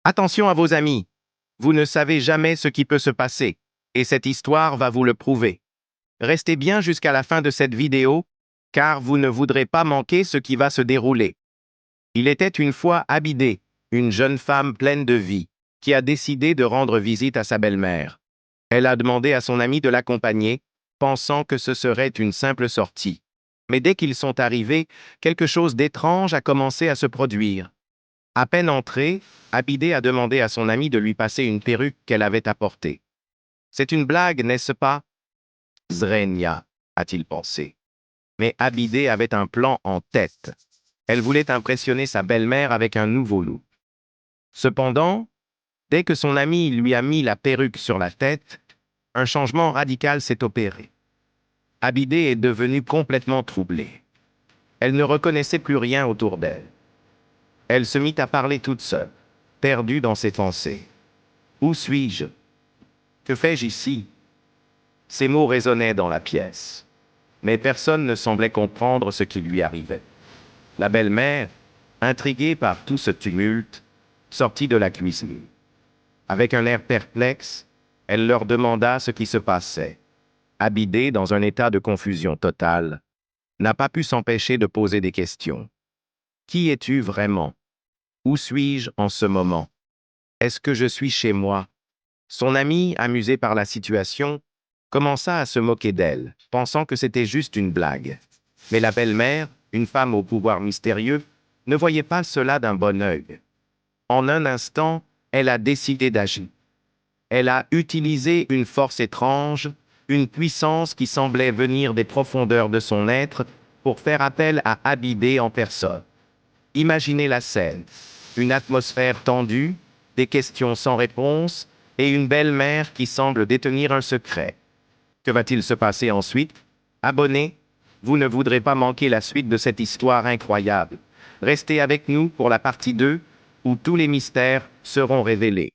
Attention à vos amis. Vous ne savez jamais ce qui peut se passer, et cette histoire va vous le prouver. Restez bien jusqu'à la fin de cette vidéo, car vous ne voudrez pas manquer ce qui va se dérouler. Il était une fois Abidé, une jeune femme pleine de vie, qui a décidé de rendre visite à sa belle-mère. Elle a demandé à son ami de l'accompagner, pensant que ce serait une simple sortie. Mais dès qu'ils sont arrivés, quelque chose d'étrange a commencé à se produire. À peine entrée, Abidé a demandé à son ami de lui passer une perruque qu'elle avait apportée. C'est une blague, n'est-ce pas? Zrenia, a-t-il pensé. Mais Abidé avait un plan en tête. Elle voulait impressionner sa belle-mère avec un nouveau look. Cependant, dès que son ami lui a mis la perruque sur la tête, un changement radical s'est opéré. Abidé est devenue complètement troublée. Elle ne reconnaissait plus rien autour d'elle. Elle se mit à parler toute seule, perdue dans ses pensées. Où suis-je? Que fais-je ici? Ces mots résonnaient dans la pièce. Mais personne ne semblait comprendre ce qui lui arrivait. La belle-mère, intriguée par tout ce tumulte, sortit de la cuisine. Avec un air perplexe, elle leur demanda ce qui se passait. Abidé, dans un état de confusion totale, n'a pas pu s'empêcher de poser des questions. Qui es-tu vraiment? Où suis-je en ce moment? Est-ce que je suis chez moi? Son ami, amusé par la situation, commença à se moquer d'elle, pensant que c'était juste une blague. Mais la belle-mère, une femme au pouvoir mystérieux, ne voyait pas cela d'un bon œil. En un instant, elle a décidé d'agir. Elle a utilisé une force étrange, une puissance qui semblait venir des profondeurs de son être, pour faire appel à Abidé en personne. Imaginez la scène. Une atmosphère tendue, des questions sans réponse, et une belle-mère qui semble détenir un secret. Que va-t-il se passer ensuite? Abonnez, vous ne voudrez pas manquer la suite de cette histoire incroyable. Restez avec nous pour la partie 2, où tous les mystères seront révélés.